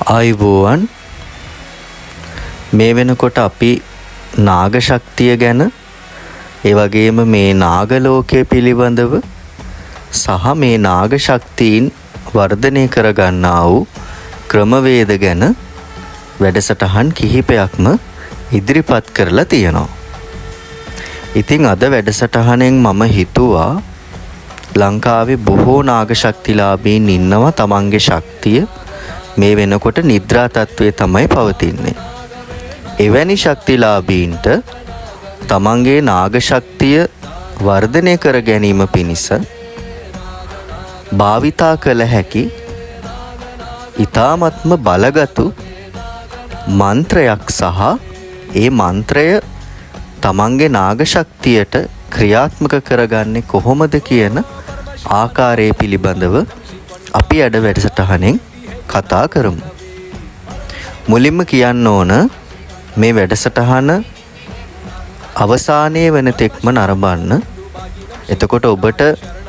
ආයුබෝවන් මේ වෙනකොට අපි නාග ශක්තිය ගැන ඒ වගේම මේ නාග ලෝකයේ පිළිබඳව සහ මේ නාග ශක්තියින් වර්ධනය කර ගන්නා වූ ක්‍රමවේද ගැන වැඩසටහන් කිහිපයක්ම ඉදිරිපත් කරලා තියෙනවා. ඉතින් අද වැඩසටහනෙන් මම හිතුවා ලංකාවේ බොහෝ නාග ශක්තිලාභීන් ඉන්නවා. තමන්ගේ ශක්තිය මේ වෙනකොට නිද්‍රා තත්වයේ තමයි පවතින්නේ. එවැනි ශක්තිලාභීන්ට තමන්ගේ නාග ශක්තිය වර්ධනය කර ගැනීම පිණිස භාවිතා කළ හැකි ඊ타ත්ම බලගතු මන්ත්‍රයක් සහ ඒ මන්ත්‍රය තමන්ගේ නාග ශක්තියට ක්‍රියාත්මක කරගන්නේ කොහොමද කියන ආකාරය පිළිබඳව අපි අද වැඩසටහනෙන් කතා කරමු. මුලින්ම කියන්න ඕන මේ වැඩසටහන අවසානයේ වෙන තෙක්ම නරඹන්න. එතකොට ඔබට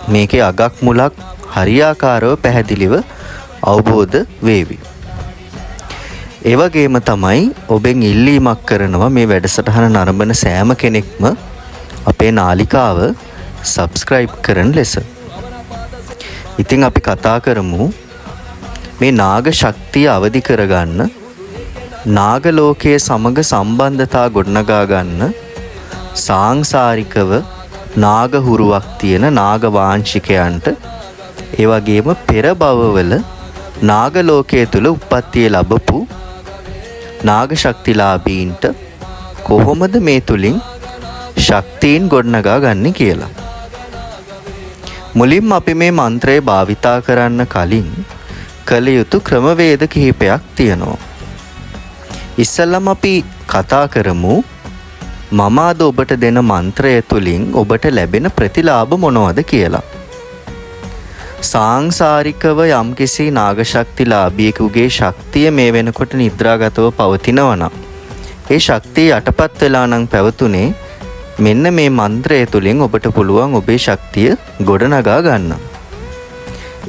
මේකේ අගක් මුලක් හරියාකාරව පැහැදිලිව අවබෝධ වේවි. ඒ වගේම තමයි ඔබෙන් ඉල්ලීමක් කරනවා මේ වැඩසටහන නරඹන සෑම කෙනෙක්ම අපේ නාලිකාව subscribe කරන ලෙස. ඉතින් අපි කතා කරමු මේ නාග ශක්තිය අවදි කරගන්න, නාග ලෝකයේ සමග සම්බන්ධතා ගොඩනගා ගන්න, සාංසාරිකව නාග හුරුවක් තියෙන නාග වාංශිකයන්ට ඒ වගේම පෙර භවවල නාග ලෝකයේ තුල උප්පත්තිය ලැබපු නාග ශක්තිලාභීන්ට කොහොමද මේ තුලින් ශක්තියින් ගොඩනගා ගන්න කියලා. මුලින්ම අපි මේ මන්ත්‍රය භාවිතා කරන්න කලින් කළ යුතු ක්‍රමවේද කිහිපයක් තියෙනවා. ඉස්සෙල්ලාම අපි කතා කරමු මම අද ඔබට දෙන මන්ත්‍රය තුලින් ඔබට ලැබෙන ප්‍රතිලාභ මොනවද කියලා. සාංසාරිකව යම්කිසි නාග ශක්තිලාභියෙකුගේ ශක්තිය මේ වෙනකොට නිද්‍රාගතව පවතිනවා නම් ඒ ශක්තිය යටපත් වෙලා නම් පැවතුනේ මෙන්න මේ මන්ත්‍රය තුලින් ඔබට පුළුවන් ඔබේ ශක්තිය ගොඩනගා ගන්න.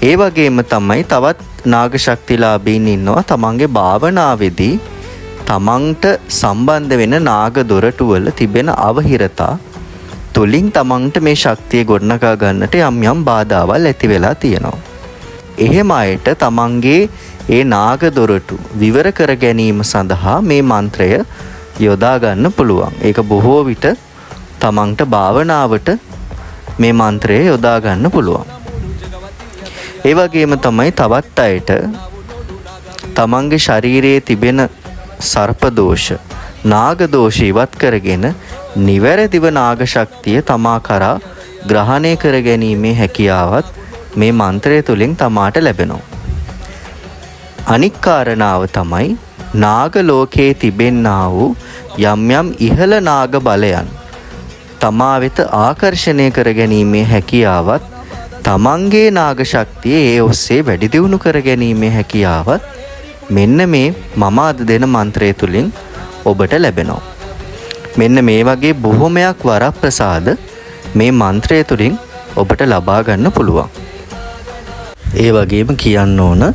ඒ වගේම තමයි තවත් නාග ශක්තිලාභීන් ඉන්නවා. තමන්ගේ භාවනාවේදී තමන්ට සම්බන්ධ වෙන නාග දොරටු වල තිබෙන අවහිරතා තුලින් තමන්ට මේ ශක්තිය ගොඩනගා ගන්නට යම් යම් බාධාවල් ඇති වෙලා තියෙනවා. එහෙම අයට තමන්ගේ ඒ නාග දොරටු විවර කර ගැනීම සඳහා මේ මන්ත්‍රය යොදා ගන්න පුළුවන්. ඒක බොහෝ විට තමන්ට භාවනාවට මේ මන්ත්‍රය යොදා ගන්න පුළුවන්. ඒ වගේම තමයි තවත් අයට තමන්ගේ ශරීරයේ තිබෙන සර්ප දෝෂ, නාග දෝෂ ඉවත් කරගෙන නිවැරදිව නාග ශක්තිය තමා කරා ග්‍රහණය කර ගැනීමේ හැකියාවත් මේ මන්ත්‍රය තුලින් තමාට ලැබෙනවා. අනික් කාරණාව තමයි නාග ලෝකයේ තිබෙන්නා වූ යම් යම් ඉහළ නාග බලයන් තමා වෙත ආකර්ෂණය කර ගැනීමේ හැකියාවත් තමන්ගේ නාග ශක්තිය ඒ ඔස්සේ වැඩි දියුණු කර ගැනීමේ හැකියාවත් මෙන්න මේ මම අද දෙන මන්ත්‍රය තුලින් ඔබට ලැබෙනවා. මෙන්න මේ වගේ බොහොමයක් වරප්‍රසාද මේ මන්ත්‍රය තුලින් ඔබට ලබා ගන්න පුළුවන්. ඒ වගේම කියන්න ඕන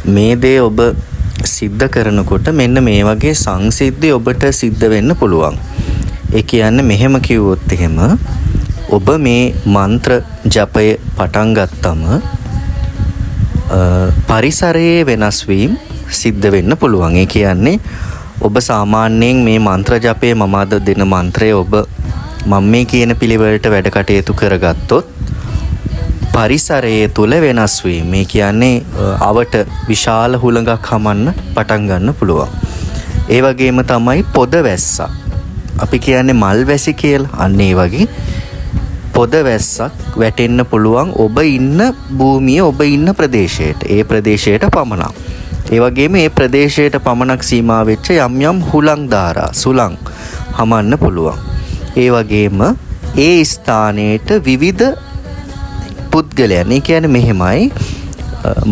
මේ දේ ඔබ සිද්ධ කරනකොට මෙන්න මේ වගේ සංසිද්ධි ඔබට සිද්ධ වෙන්න පුළුවන්. ඒ කියන්නේ මෙහෙම කිව්වොත් එහෙම ඔබ මේ මන්ත්‍ර ජපය පටන් ගත්තම පරිසරයේ වෙනස් වීම සිද්ධ වෙන්න පුළුවන්. ඒ කියන්නේ ඔබ සාමාන්‍යයෙන් මේ මන්ත්‍ර ජපයේ මම අද දෙන මන්ත්‍රය ඔබ මම මේ කියන පිළිවෙලට වැඩ කටයුතු කරගත්තොත් පරිසරයේ තුල වෙනස් වීම. මේ කියන්නේ අවට විශාල හුළඟක් හමන්න පටන් ගන්න පුළුවන්. ඒ වගේම තමයි පොද වැස්සක්. අපි කියන්නේ මල් වැසි කියලා. අන්න ඒ වගේ පොද වැස්සක් වැටෙන්න පුළුවන් ඔබ ඉන්න භූමිය, ඔබ ඉන්න ප්‍රදේශයට. ඒ ප්‍රදේශයට පමණක්. ඒ වගේම ඒ ප්‍රදේශයට පමණක් සීමා වෙච්ච යම් යම් හුළං ධාරා, සුළං හමන්න පුළුවන්. ඒ වගේම ඒ ස්ථානයට විවිධ පුද්ගලයන්, ඒ කියන්නේ මෙහෙමයි,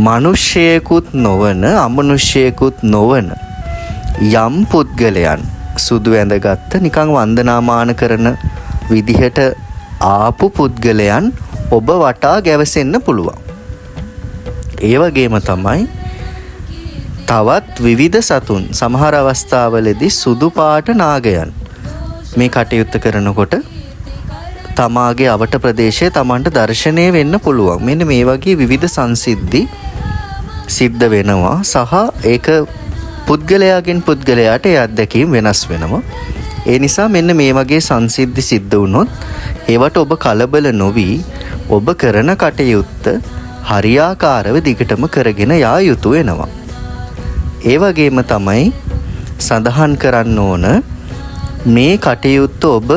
මිනිස්සෙකුත් නොවන, අමනුෂ්‍යයෙකුත් නොවන යම් පුද්ගලයන් සුදු ඇඳගත්ත නිකන් වන්දනාමාන කරන විදිහට ආපු පුද්ගලයන් ඔබ වටා ගැවසෙන්න පුළුවන්. ඒ වගේම තමයි තවත් විවිධ සතුන් සමහර අවස්ථාවලදී සුදු පාට නාගයන් මේ කටයුත්ත කරනකොට තමාගේ අවට ප්‍රදේශයේ තමන්ට දර්ශනය වෙන්න පුළුවන්. මෙන්න මේ වගේ විවිධ සංසිද්ධි සිද්ධ වෙනවා සහ ඒක පුද්ගලයාගෙන් පුද්ගලයාට ඒ අත්දැකීම් වෙනස් වෙනවා. ඒ නිසා මෙන්න මේ වගේ සංසිද්ධි සිද්ධ වුණොත් ඒවට ඔබ කලබල නොවි ඔබ කරන කටයුත්ත හරියාකාරව දිගටම කරගෙන යා යුතු වෙනවා. ඒ වගේම තමයි සඳහන් කරන්න ඕන මේ කටයුත්ත ඔබ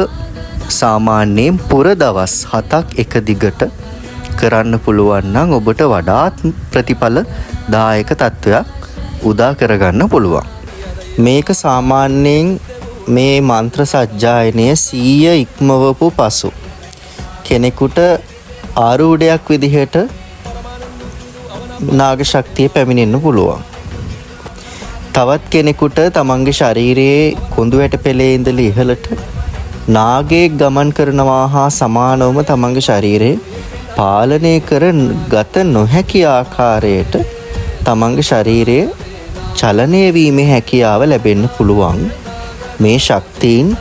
සාමාන්‍යයෙන් පුර දවස් 7ක් එක දිගට කරන්න පුළුවන් නම් ඔබට වඩාත් ප්‍රතිඵලදායක තත්වයක් උදා කරගන්න පුළුවන්. මේක සාමාන්‍යයෙන් මේ මන්ත්‍ර සජ්ජායනය 100 ඉක්මවපු පසු කෙනෙකුට ආරූඪයක් විදිහට නාග ශක්තිය පැමිණෙන්න පුළුවන්. තවත් කෙනෙකුට තමන්ගේ ශරීරයේ කොඳු වැට පෙළේ ඉඳලා ඉහළට නාගයෙක් ගමන් කරනවා හා සමානවම තමන්ගේ ශරීරය පාලනය කර ගත නොහැකි ආකාරයට තමන්ගේ ශරීරයේ චලනය වීමේ හැකියාව ලැබෙන්න පුළුවන් මේ ශක්තියින්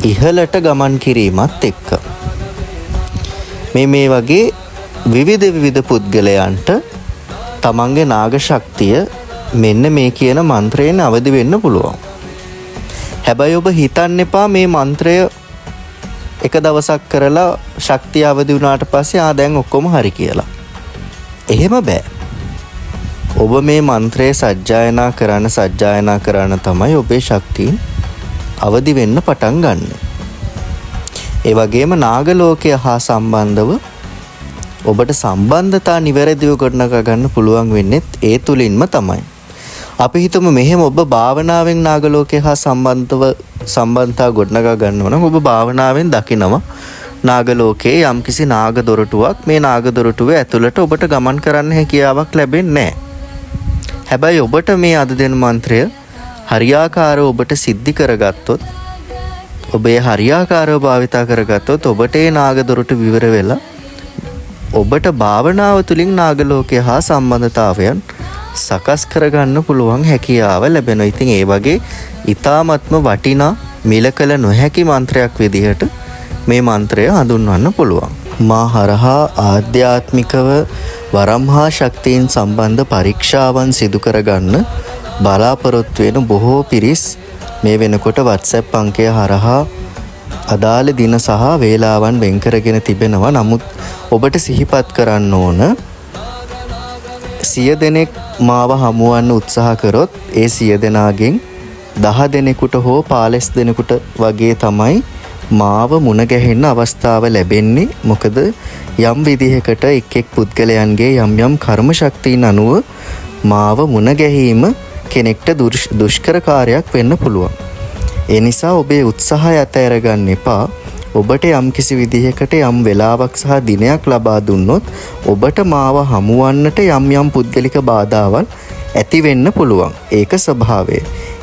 ඉහළට ගමන් කිරීමත් එක්ක. මේ වගේ විවිධ පුද්ගලයන්ට තමන්ගේ නාග ශක්තිය මෙන්න මේ කියන මන්ත්‍රයෙන් අවදි වෙන්න පුළුවන්. හැබැයි ඔබ හිතන්න එපා මේ මන්ත්‍රය එක දවසක් කරලා ශක්තිය අවදි වුණාට පස්සේ දැන් ඔක්කොම හරි කියලා. එහෙම බෑ. ඔබ මේ මන්ත්‍රය සජ්ජායනා කරන තමයි ඔබේ ශක්තියින් අවදි වෙන්න පටන් ගන්න. ඒ වගේම නාග ලෝකය හා සම්බන්ධව ඔබට සම්බන්ධතා නිවැරදිව ගොඩනගා ගන්න පුළුවන් වෙන්නේ ඒ තුලින්ම තමයි. අපි හිතමු මෙහෙම ඔබ භාවනාවෙන් නාග ලෝකය හා සම්බන්ධතා ගොඩනගා ගන්නවා නම් ඔබ භාවනාවෙන් දකිනවා නාග ලෝකයේ යම්කිසි නාග දොරටුවක් මේ නාග දොරටුවේ ඇතුළට ඔබට ගමන් කරන්න හැකියාවක් ලැබෙන්නේ නැහැ. හැබැයි ඔබට මේ අද දෙන මන්ත්‍රය හරියාකාරව ඔබට සිද්ධි කරගත්තොත් ඔබේ හරියාකාරව භාවිතා කරගත්තොත් ඔබට ඒ නාග දොරටු විවර වෙලා ඔබට භාවනාව තුළින් නාග ලෝකය හා සම්බන්ධතාවයන් සකස් කරගන්න පුළුවන් හැකියාව ලැබෙනවා. ඉතින් ඒ වගේ ඊ타ත්ම වටිනා මිල කළ නොහැකි මන්ත්‍රයක් විදිහට මේ මන්ත්‍රය හඳුන්වන්න පුළුවන්. මා හරහා ආධ්‍යාත්මිකව වරම්හා ශක්තියින් සම්බන්ධ පරීක්ෂාවන් සිදු කරගන්න බලාපොරොත්තු වෙන බොහෝ පිරිස් මේ වෙනකොට WhatsApp අංකය හරහා අදාළ දින සහ වේලාවන් වෙන් කරගෙන තිබෙනවා. නමුත් ඔබට සිහිපත් කරන්න ඕන 100 දෙනෙක් මාව හමුවන්න උත්සාහ කරොත් ඒ 100 දෙනාගෙන් 10 දෙනෙකුට හෝ 15 දෙනෙකුට වගේ තමයි මාව මුණ ගැහෙන්න අවස්ථාව ලැබෙන්නේ. මොකද යම් විදිහකට එක් පුද්ගලයන්ගේ යම් කර්ම ශක්තියින් අනුව මාව මුණ ගැහිම කෙනෙක්ට දුෂ්කර කාර්යයක් වෙන්න පුළුවන්. ඒ නිසා ඔබේ උත්සාහය අතහැරගන්න එපා. ඔබට යම් කිසි විදිහකට යම් වෙලාවක් සහ දිනයක් ලබා දුන්නොත් ඔබට මාව හමුවන්නට යම් පුද්ගලික බාධාවල් ඇති වෙන්න පුළුවන්. ඒක ස්වභාවය.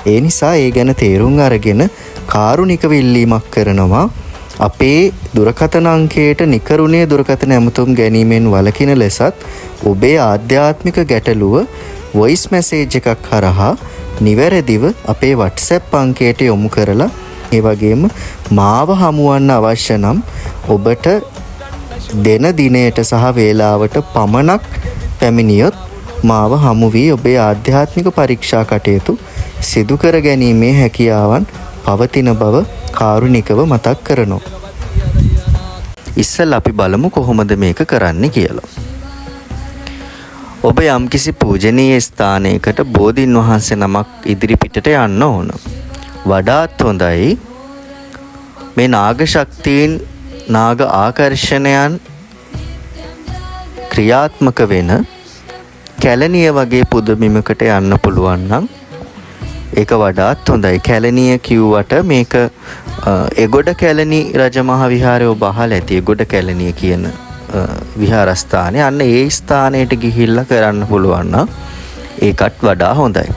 ඒ නිසා ඒ ගැන තේරුම් අරගෙන කාරුණිකව ඉල්ලීමක් කරනවා. අපේ දුරකථන අංකයට නිකරුණේ දුරකථන ඇමතුම් ගැනීමෙන් වළකින ලෙසත් ඔබේ ආධ්‍යාත්මික ගැටලුව වොයිස් මැසේජ් එකක් හරහා නිවැරදිව අපේ WhatsApp අංකයට යොමු කරලා ඒ වගේම මාව හමුවන්න අවශ්‍ය නම් ඔබට දෙන දිනයට සහ වේලාවට පමණක් පැමිණියොත් මාව හමු වී ඔබේ ආධ්‍යාත්මික පරීක්ෂා කටයුතු සිදු කර ගැනීමේ හැකියාවන් පවතින බව කාරුණිකව මතක් කරනවා. ඉස්සෙල්ලා අපි බලමු කොහොමද මේක කරන්න කියලා. ඔබ යම්කිසි පූජනීය ස්ථානයකට බෝධීන් වහන්සේ නමක් ඉදිරිපිටට යන්න ඕන. වඩාත් හොඳයි මේ නාග ශක්තියින් නාග ආකර්ෂණයන් ක්‍රියාත්මක වෙන කැලණිය වගේ පුදබිමකට යන්න පුළුවන් නම් ඒක වඩාත් හොඳයි. කැලණිය කිව්වට මේක එගොඩ කැලණි රජමහා විහාරය ඔබ අහලා ඇති. එගොඩ කැලණිය කියන විහාරස්ථානය. අන්න ඒ ස්ථානයට ගිහිල්ලා කරන්න පුළුවන් නම් ඒකත් වඩා හොඳයි.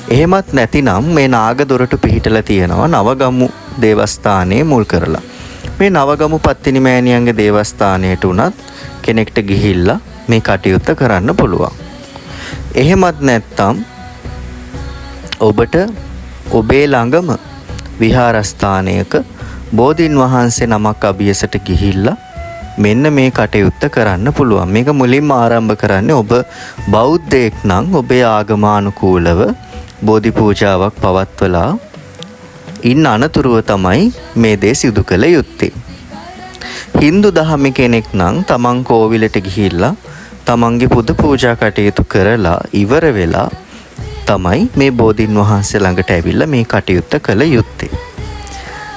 එහෙමත් නැතිනම් මේ නාග දොරටු පිහිටලා තියෙනවා නවගමු දේවස්ථානයේ මුල් කරලා. මේ නවගමු පත්තිනි මෑණියන්ගේ දේවස්ථානයට උනත් කෙනෙක්ට ගිහිල්ලා මේ කටයුත්ත කරන්න පුළුවන්. එහෙමත් නැත්නම් ඔබට ඔබේ ළඟම විහාරස්ථානයක බෝධීන් වහන්සේ නමක් අභියසට ගිහිල්ලා මෙන්න මේ කටයුත්ත කරන්න පුළුවන්. මේක මුලින්ම ආරම්භ කරන්නේ ඔබ බෞද්ධයෙක් නම් ඔබේ ආගමානුකූලව බෝධි පූජාවක් පවත්වලා ඉන්න අනතුරුව තමයි මේ දේ සිදු කළ යුත්තේ. හින්දු දහමේ කෙනෙක් නම් තමන් කෝවිලට ගිහිල්ලා තමන්ගේ පුද පූජා කටයුතු කරලා ඉවර වෙලා තමයි මේ බෝධීන් වහන්සේ ළඟට ඇවිල්ලා මේ කටයුත්ත කළ යුත්තේ.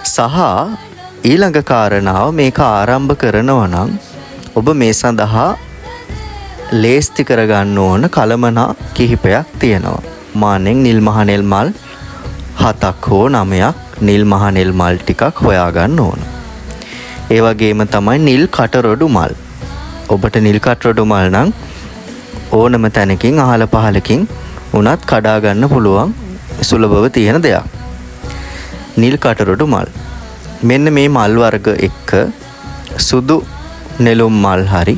සහ ඊළඟ කාරණාව මේක ආරම්භ කරනවා නම් ඔබ මේ සඳහා ලේස්ති කරගන්න ඕන කලමනා කිහිපයක් තියෙනවා. මානෙන් නිල් මහනෙල් මල් 7ක් හෝ 9ක් නිල් මහනෙල් මල් ටිකක් හොයාගන්න ඕන. ඒ වගේම තමයි නිල් කටරොඩු මල්. ඔබට නිල් කටරොඩු මල් නම් ඕනම තැනකින් අහල පහලකින් උනත් කඩා ගන්න පුළුවන් සුලභව තියෙන දෙයක්. නිල් කටරොඩු මල්. මෙන්න මේ මල් වර්ග එක්ක සුදු නෙළුම් මල් හරි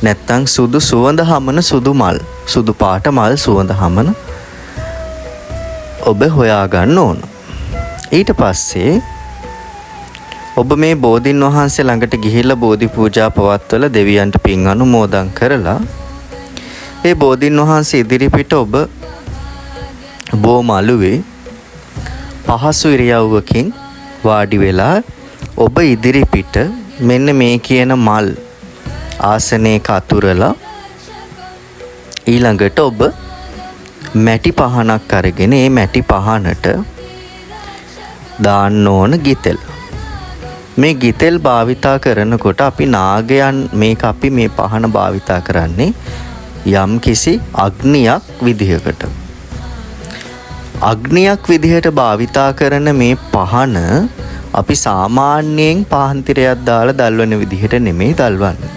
නැත්නම් සුදු සුවඳ හමන සුදු මල්, සුදු පාට මල් සුවඳ හමන ඔබ හොයා ගන්න ඕන. ඊට පස්සේ ඔබ මේ බෝධීන් වහන්සේ ළඟට ගිහිල්ලා බෝධි පූජා පවත්වලා දෙවියන්ට පින් අනුමෝදන් කරලා ඒ බෝධීන් වහන්සේ ඉදිරිපිට ඔබ බෝ මළුවේ පහසු ඉරියව්වකින් වාඩි වෙලා ඔබ ඉදිරිපිට මෙන්න මේ කියන මල් ආසනයක අතුරලා ඊළඟට ඔබ මැටි පහනක් අරගෙන ඒ මැටි පහනට දාන්න ඕන ගිතෙල්. මේ ගිතෙල් භාවිතා කරනකොට අපි නාගයන් මේක අපි මේ පහන භාවිතා කරන්නේ යම් කිසි අග්නියක් විදිහකට. අග්නියක් විදිහට භාවිතා කරන මේ පහන අපි සාමාන්‍යයෙන් පාන්තිරයක් දාලා දල්වන විදිහට නෙමෙයි දල්වන්නේ.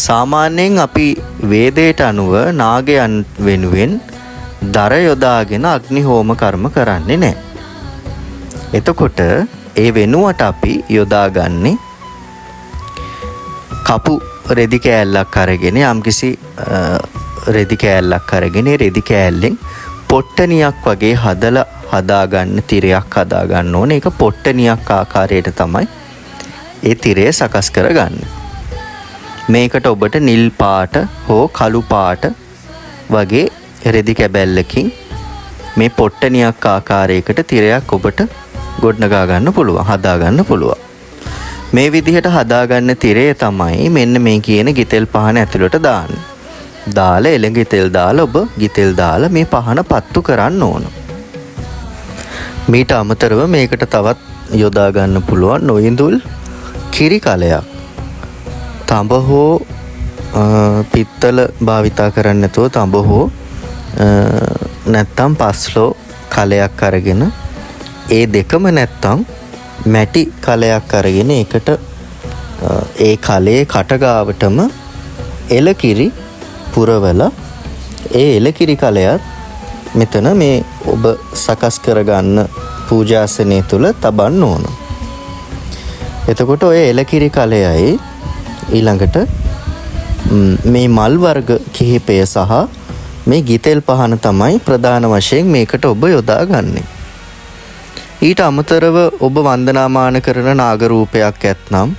සාමාන්‍යයෙන් අපි වේදයට අනුව නාගයන් වෙනුවෙන් දර යොදාගෙන අග්නි හෝම කර්ම කරන්නේ නැහැ. එතකොට ඒ වෙනුවට අපි යොදාගන්නේ කපු රෙදි කෑල්ලක් අරගෙන යම්කිසි රෙදි කෑල්ලක් අරගෙන රෙදි කෑල්ලෙන් පොට්ටනියක් වගේ හදාගන්න තිරයක් හදාගන්න ඕනේ. ඒක පොට්ටනියක් ආකාරයට තමයි ඒ තිරය සකස් කරගන්නේ. මේකට ඔබට නිල් පාට හෝ කළු පාට වගේ රෙදි කැබැල්ලකින් මේ පොට්ටනියක් ආකාරයකට තිරයක් ඔබට ගොඩනගා ගන්න පුළුවන්, හදා ගන්න පුළුවන්. මේ විදිහට හදාගන්න තිරය තමයි මෙන්න මේ කියන ගිතෙල් පහන ඇතුළට දාන්නේ. දාලා එළඟ ගිතෙල් දාලා ඔබ ගිතෙල් දාලා මේ පහන පත්තු කරන්න ඕන. මීට අමතරව මේකට තවත් යොදා ගන්න පුළුවන් නොඉඳුල් කිරි කලයක්. තඹ හෝ පිත්තල භාවිතා කරන්නේ නැතුව තඹ හෝ නැත්තම් පස්ලෝ කලයක් අරගෙන ඒ දෙකම නැත්තම් මැටි කලයක් අරගෙන ඒකට ඒ කලයේ කටගාවටම එලකිරි පුරවලා ඒ එලකිරි කලයත් මෙතන මේ ඔබ සකස් කරගන්න පූජාසනය තුල තබන්න ඕන. එතකොට ඔය එලකිරි කලයයි ඊළඟට මේ මල් වර්ග කිහිපය සහ මේ ගිතෙල් පහන තමයි ප්‍රධාන වශයෙන් මේකට ඔබ යොදාගන්නේ. ඊට අමතරව ඔබ වන්දනාමාන කරන නාග රූපයක් ඇත්නම්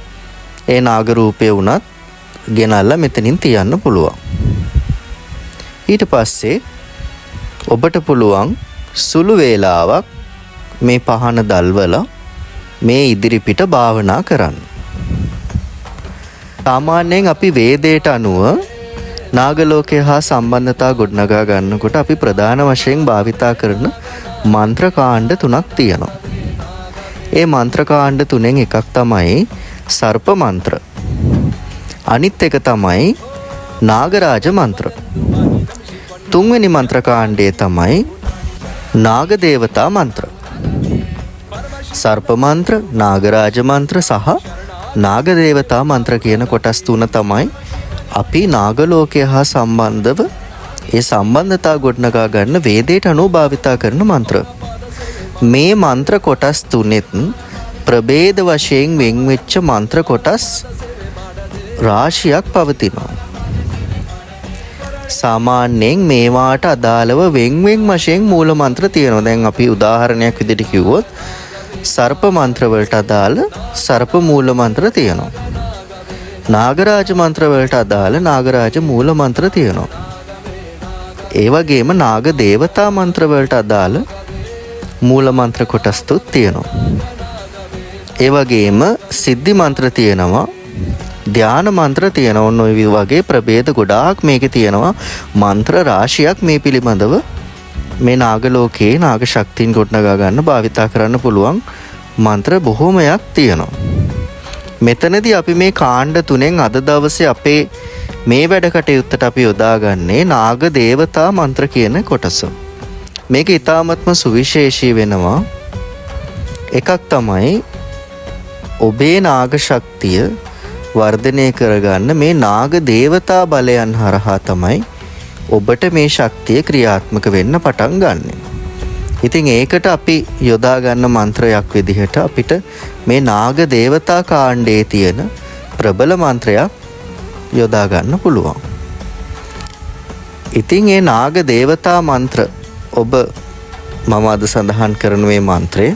ඒ නාග රූපය උනත් ගෙනල්ලා මෙතනින් තියන්න පුළුවන්. ඊට පස්සේ ඔබට පුළුවන් සුළු වේලාවක් මේ පහන දල්වලා මේ ඉදිරිපිට භාවනා කරන්න. සාමාන්‍යයෙන් අපි වේදයට අනුව නාගලෝකය හා සම්බන්ධතා ගොඩනගා ගන්නකොට අපි ප්‍රධාන වශයෙන් භාවිතා කරන මන්ත්‍ර කාණ්ඩ 3ක් තියෙනවා. ඒ මන්ත්‍ර කාණ්ඩ 3න් එකක් තමයි සර්ප මන්ත්‍ර. අනිත් එක තමයි නාගරාජ මන්ත්‍ර. තුන්වෙනි මන්ත්‍ර කාණ්ඩය තමයි නාග දේවතා මන්ත්‍ර. සර්ප මන්ත්‍ර, නාගරාජ මන්ත්‍ර සහ නාග දේවතා මන්ත්‍ර කියන කොටස් තුන තමයි අපි නාගලෝකය හා සම්බන්ධව ඒ සම්බන්ධතා ගොඩනගා ගන්න වේදයට අනුව භාවිතා කරන මන්ත්‍ර. මේ මන්ත්‍ර කොටස් තුනෙත් ප්‍රභේද වශයෙන් වෙන්වෙච්ච මන්ත්‍ර කොටස් රාශියක් පවතිනවා. සාමාන්‍යයෙන් මේවාට අදාළව වෙන් වශයෙන් මූල මන්ත්‍ර තියෙනවා. දැන් අපි උදාහරණයක් විදිහට කිව්වොත් සර්ප මන්ත්‍ර වලට අදාළ සර්ප මූල මන්ත්‍ර තියෙනවා. නාගරාජ මන්ත්‍ර වලට අදාළ නාගරාජ මූල මන්ත්‍ර තියෙනවා. ඒ වගේම නාග දේවතා මන්ත්‍ර වලට අදාළ මූල මන්ත්‍ර කොටස්තුත් තියෙනවා. ඒ වගේම සිද්ධි මන්ත්‍ර තියෙනවා. ධාන මන්ත්‍ර තියෙනවා. ඔන්න ඔය වගේ ප්‍රභේද ගොඩාක් මේකේ තියෙනවා. මන්ත්‍ර රාශියක් මේ පිළිබඳව මේ නාග ලෝකයේ නාග ශක්තියින් ගොඩනගා ගන්න භාවිතා කරන්න පුළුවන් මන්ත්‍ර බොහෝමයක් තියෙනවා. මෙතනදී අපි මේ කාණ්ඩ තුනෙන් අද දවසේ අපේ මේ වැඩ කටයුත්තට අපි යොදාගන්නේ නාග දේවතා මන්ත්‍ර කියන කොටස. මේක ඉතාමත්ම සුවිශේෂී වෙනවා. එකක් තමයි ඔබේ නාග ශක්තිය වර්ධනය කරගන්න මේ නාග දේවතා බලයන් හරහා තමයි ඔබට මේ ශක්තිය ක්‍රියාත්මක වෙන්න පටන් ගන්න. ඉතින් ඒකට අපි යොදා ගන්න මන්ත්‍රයක් විදිහට අපිට මේ නාග දේවතා කාණ්ඩයේ තියෙන ප්‍රබල මන්ත්‍රයක් යොදා ගන්න පුළුවන්. ඉතින් මේ නාග දේවතා මන්ත්‍ර ඔබ මම අද සඳහන් කරන මේ මන්ත්‍රය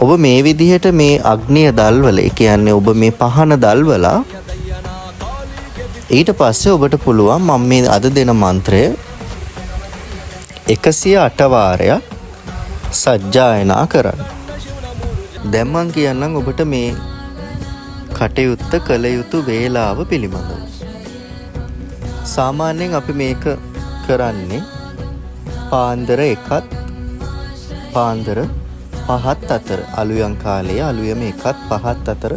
ඔබ මේ විදිහට මේ අග්නිය දල්වල, ඒ කියන්නේ ඔබ මේ පහන දල්වලා ඊට පස්සේ ඔබට පුළුවන් මම මේ අද දෙන මන්ත්‍රය 108 වාරයක් සජ්ජායනා කරන්න. දැන් මම කියන්නම් ඔබට මේ කටයුත්ත කළ යුතු වේලාව පිළිබඳව. සාමාන්‍යයෙන් අපි මේක කරන්නේ පාන්දර 1ත් පාන්දර 5ත් අතර, අලුයම් කාලයේ අලුයම 1ත් 5ත් අතර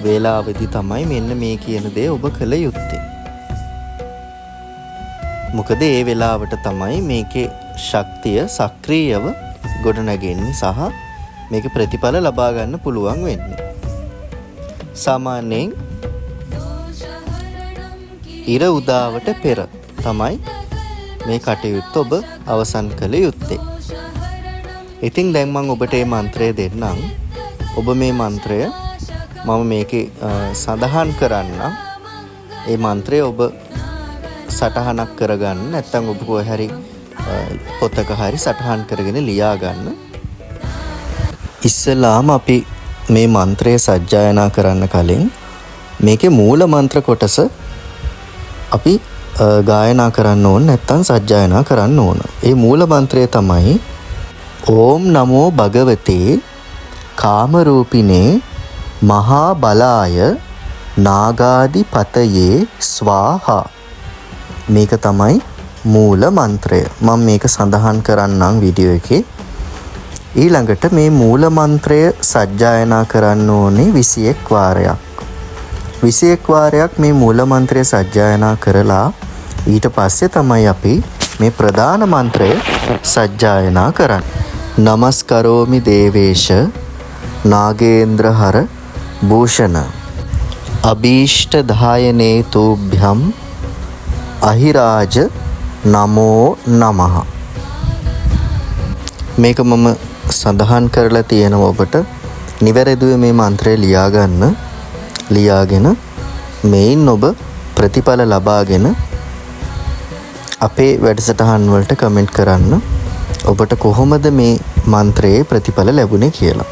වේලාවෙදි තමයි මෙන්න මේ කියන දේ ඔබ කළ යුත්තේ. මොකද ඒ වෙලාවට තමයි මේකේ ශක්තිය සක්‍රීයව ගොඩනගෙන්නේ සහ මේක ප්‍රතිඵල ලබා ගන්න පුළුවන් වෙන්නේ. සාමාන්‍යයෙන් ඉර උදාවට පෙර තමයි මේ කටයුත්ත ඔබ අවසන් කළ යුත්තේ. ඉතින් දැන් මම ඔබට මේ මන්ත්‍රය දෙන්නම්. ඔබ මේ මන්ත්‍රය මම මේකේ සඳහන් කරන්නම්. මේ මන්ත්‍රය ඔබ සටහනක් කරගන්න, නැත්නම් ඔබ කොහේ හරි පොතක හරි සටහන් කරගෙන ලියා ගන්න. ඉස්සෙල්ලාම අපි මේ මන්ත්‍රය සජ්ජායනා කරන්න කලින් මේකේ මූල මන්ත්‍ර කොටස අපි ගායනා කරන්න ඕන, නැත්නම් සජ්ජායනා කරන්න ඕන. ඒ මූල මන්ත්‍රය තමයි ඕම් නමෝ භගවතේ කාමරූපිනේ මහා බලාය නාගාදිපතයේ ස්වාහා. මේක තමයි මූල මන්ත්‍රය. මම මේක සඳහන් කරන්නම් වීඩියෝ එකේ. ඊළඟට මේ මූල මන්ත්‍රය සජ්ජායනා කරන්න ඕනේ 21 වාරයක්. 21 වාරයක් මේ මූල මන්ත්‍රය සජ්ජායනා කරලා ඊට පස්සේ තමයි අපි මේ ප්‍රධාන මන්ත්‍රය සජ්ජායනා කරන්නේ. නමස්කරෝමි දේවේශ නාගේන්ද්‍රහර භූෂණ අභීෂ්ට දායනේ තුභ්‍යම් අහිරාජ නමෝ නමః. මේක මම සඳහන් කරලා තියෙනවා ඔබට. නිවැරදිව මේ මන්ත්‍රය ලියාගෙන මේන් ඔබ ප්‍රතිඵල ලබාගෙන අපේ වැඩසටහන් වලට කමෙන්ට් කරන්න ඔබට කොහොමද මේ මන්ත්‍රයේ ප්‍රතිඵල ලැබුණේ කියලා.